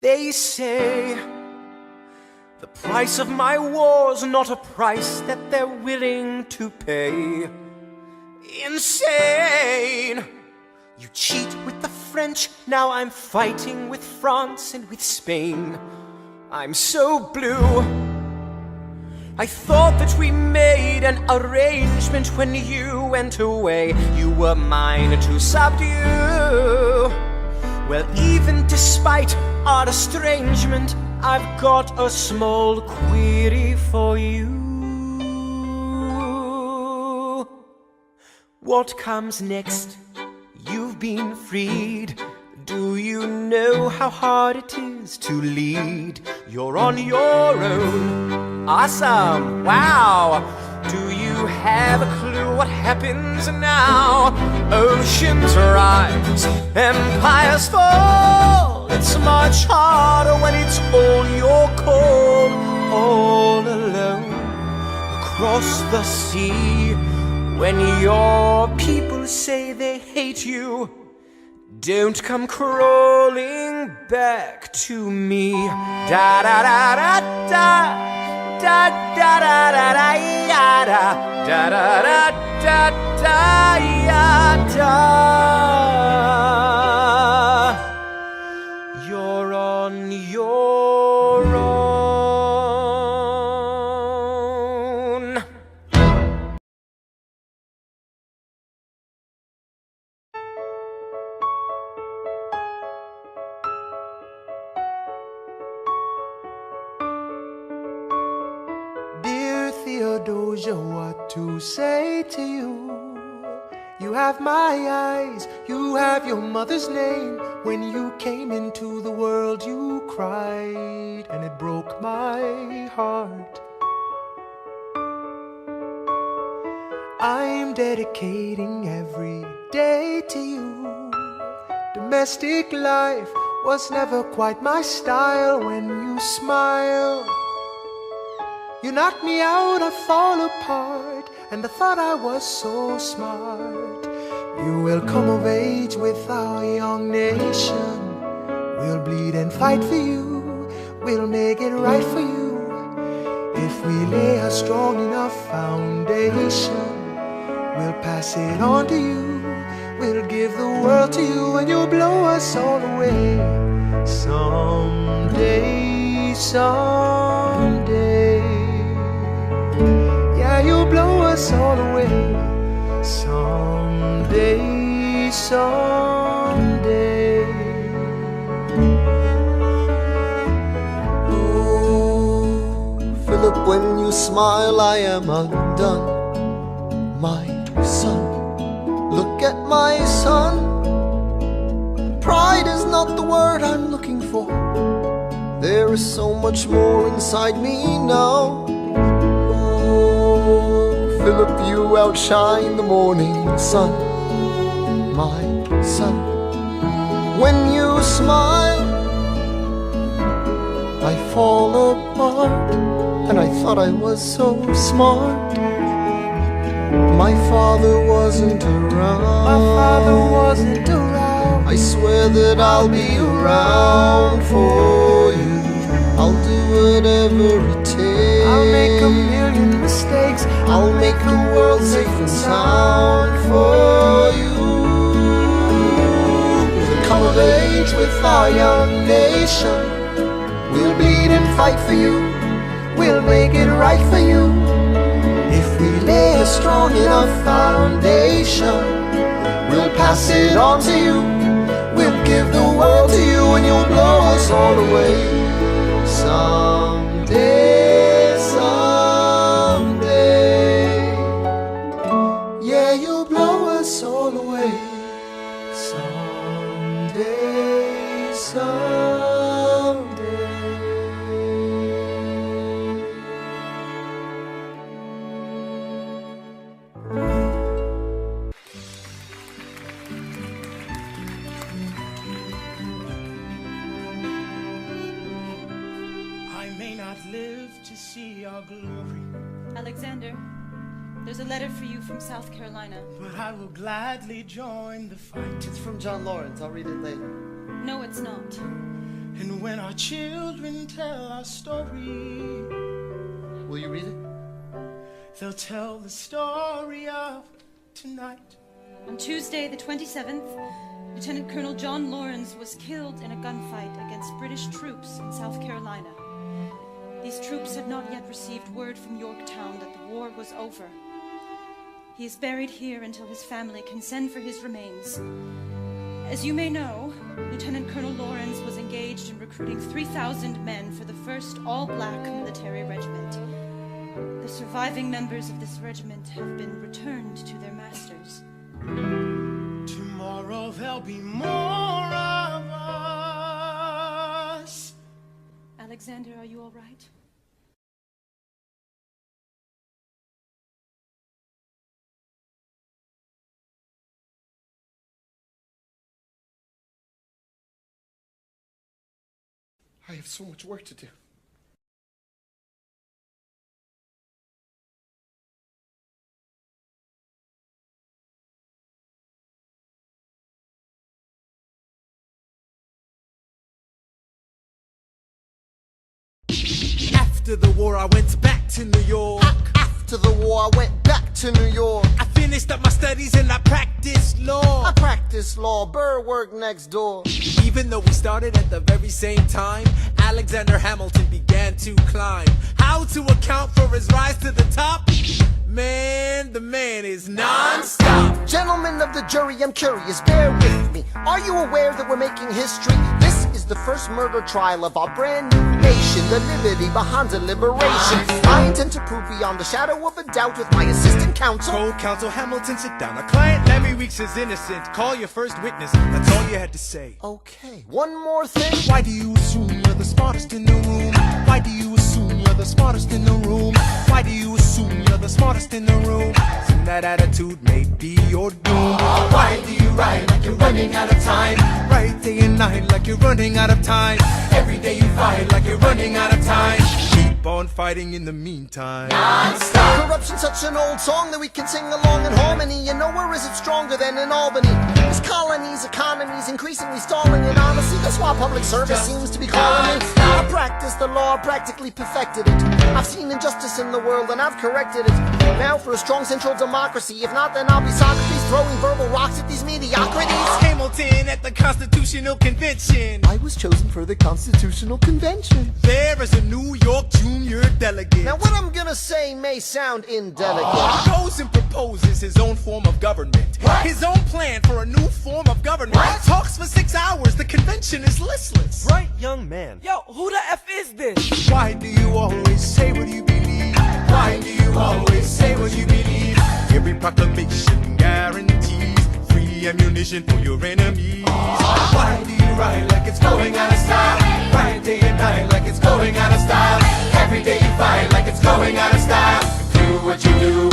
They say the price of my war's not a price that they're willing to pay. Insane! You cheat with the French, now I'm fighting with France and with Spain. I'm so blue. I thought that we made an arrangement when you went away. You were mine to subdue. Well, even despite our estrangement, I've got a small query for you. What comes next? You've been freed. Do you know how hard it is to lead? You're on your own. Awesome! Wow! Do you have a clue what happens now? Oceans rise, empires fall. It's much harder when it's all your call. All alone across the sea. When your people say they hate you, don't come crawling back to me. Da da da da da da da da da da da da da da da da. You're on your own. Theodosia, what to say to you? You have my eyes, you have your mother's name. When you came into the world you cried, and it broke my heart. I'm dedicating every day to you. Domestic life was never quite my style. When you smile, you knock me out, I fall apart, and I thought I was so smart. You will come of age with our young nation. We'll bleed and fight for you. We'll make it right for you. If we lay a strong enough foundation, we'll pass it on to you. We'll give the world to you, and you'll blow us all away. Someday, someday. Yeah, you'll blow us all away. Someday, someday. Oh, Philip, when you smile, I am undone. My son, look at my son. Pride is not the word I'm looking for. There is so much more inside me now. Philip, you outshine the morning sun, my son. When you smile, I fall apart, and I thought I was so smart. My father wasn't around. My father wasn't around. I swear that I'll be around for you. I'll do whatever it takes. I'll make a million mistakes. I'll make the world safe and sound for you. We'll come of age with our young nation. We'll bleed and fight for you. We'll make it right for you. If we lay a strong enough foundation, we'll pass it on to you. We'll give the world to you, and you'll blow us all away. Someday, someday. Yeah, you'll blow us all away. Someday, someday. I may not live to see your glory, Alexander, there's a letter for you from South Carolina. but I will gladly join the fight. It's from John Lawrence. I'll read it later. No, it's not. And when our children tell our story, Will you read it? they'll tell the story of tonight. On Tuesday, the 27th, Lieutenant Colonel John Lawrence was killed in a gunfight against British troops in South Carolina. These troops had not yet received word from Yorktown that the war was over. He is buried here until his family can send for his remains. As you may know, Lieutenant Colonel Lawrence was engaged in recruiting 3,000 men for the 1st all-black military regiment. The surviving members of this regiment have been returned to their masters. Tomorrow there'll be more of us. Alexander, are you all right? I have so much work to do. After the war, I went back to New York. After the war, I went back to New York. I finished up my studies and I practiced law. I practiced law. Burr worked next door. Even though we started at the very same time, Alexander Hamilton began to climb. How to account for his rise to the top? Man, the man is non-stop. Gentlemen of the jury, I'm curious, bear with me. Are you aware that we're making history? This is the first murder trial of our brand new nation, the liberty behind the liberation. I intend to prove beyond the shadow of a doubt with my assistant counsel. Co-counsel Hamilton, sit down. Our client Lemmy Weeks is innocent. Call your first witness. That's all you had to say. Okay, one more thing. Why do you assume you're the smartest in the room? Why do you assume you're the smartest in the room? Why do you assume you're the smartest in the room? And that attitude may be your doom. Why do you write like you're running out of time? Write day and night like you're running out of time. Every day you fight like you're running out of time. Keep on fighting in the meantime. Non-stop. Corruption's such an old song that we can sing along in harmony. And nowhere is it stronger than in Albany. This colony's economy's increasingly stalling, and honestly, that's why public service seems to be calling me. I practiced the law, practically perfected it. I've seen injustice in the world and I've corrected it. Now for a strong central democracy. If not, then I'll be Socrates throwing verbal rocks at these mediocrities. Hamilton at the Constitutional Convention. I was chosen for the Constitutional Convention. There is a New York junior delegate. Now what I'm gonna say may sound indelicate. Goes and proposes his own form of government. His own plan for a new form of government. Talks for 6 hours, the convention is listless. Bright young man. Yo, who the F is this? Why do you always say what you believe? Why do you always say what you believe? Every proclamation guarantees free ammunition for your enemies. Why do you write like it's going out of style? Write day and night like it's going out of style. Every day you fight like it's going out of style. Do what you do.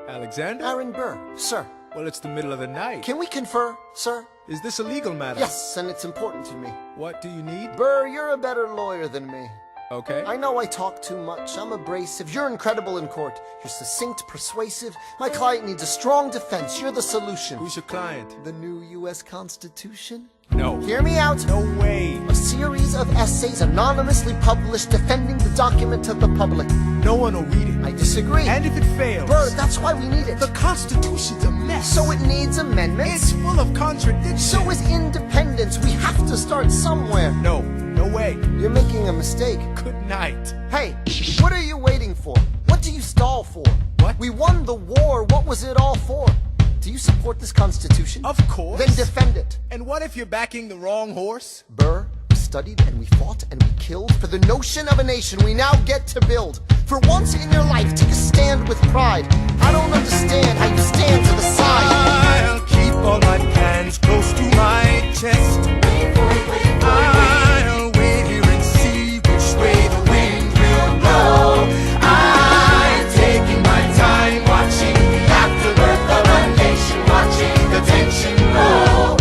Alexander? Aaron Burr, sir. Well, it's the middle of the night. Can we confer, sir? Is this a legal matter? Yes, and it's important to me. What do you need? Burr, you're a better lawyer than me. Okay. I know I talk too much. I'm abrasive. You're incredible in court. You're succinct, persuasive. My client needs a strong defense. You're the solution. Who's your client? The new U.S. Constitution? No. Hear me out. No way. A series of essays anonymously published defending the document to the public. No one will read it. I disagree. And if it fails? Burr, that's why we need it. The Constitution's a mess. So it needs amendments. It's full of contradictions. So is independence. We have to start somewhere. No. No way. You're making a mistake. Good night. Hey, what are you waiting for? What do you stall for? What? We won the war. What was it all for? Do you support this Constitution? Of course. Then defend it. And what if you're backing the wrong horse? Burr, we studied and we fought and we killed for the notion of a nation we now get to build. For once in your life, take a stand with pride. I don't understand how you stand to the side. I'll keep all my plans close to my chest. I'll wait here and see which way the wind will blow. I'm taking my time watching the afterbirth of a nation, watching the tension grow.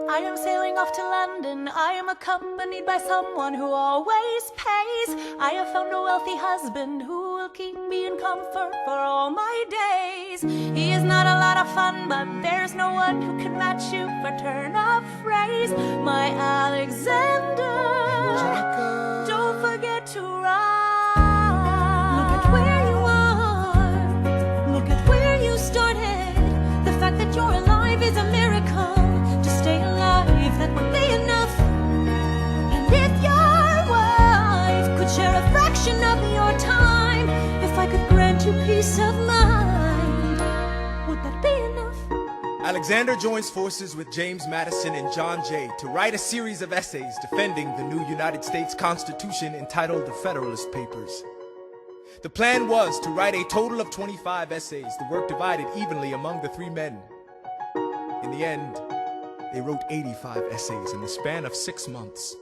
I am sailing off to London. I am a accompanied by someone who always pays. I have found a wealthy husband who will keep me in comfort for all my days. He is not a lot of fun, but there's no one who can match you for turn of phrase. My Alexander, don't forget to ride. Look at where you are, look at where you started. The fact that you're alive is a miracle. To stay alive, that would be enough. And if your wife could share a fraction of your time, if I could grant you peace of mind, would that be enough? Alexander joins forces with James Madison and John Jay to write a series of essays defending the new United States Constitution entitled the Federalist Papers. The plan was to write a total of 25 essays, the work divided evenly among the three men. In the end, they wrote 85 essays in the span of 6 months.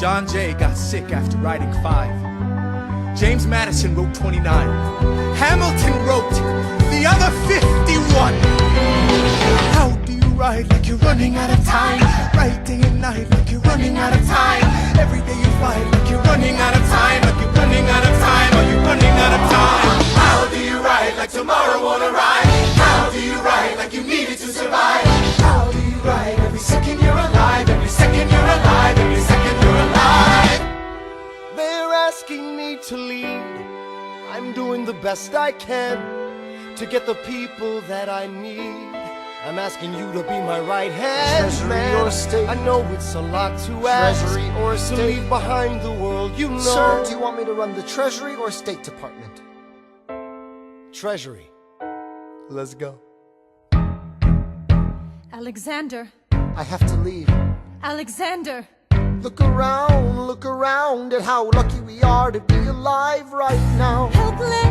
John Jay got sick after writing 5. James Madison wrote 29. Hamilton wrote the other 51. How do you write like you're running out of time? Write day and night like you're running out of time. Every day you fight like you're running out of time. Like you're running out of time. Are you running out of time? How do you write like tomorrow won't arrive? How do you write like you need it to survive? How do you write every second you're alive? Every second you're alive. Every second you're alive. They're asking me to lead. I'm doing the best I can to get the people that I need. I'm asking you to be my right hand, Treasury man. or state? I know it's a lot to ask. Treasury or to state? leave behind the world, you know. Sir, do you want me to run the Treasury or State Department? Treasury. Let's go. Alexander, I have to leave. Alexander, Look around at how lucky we are to be alive right now. helpless.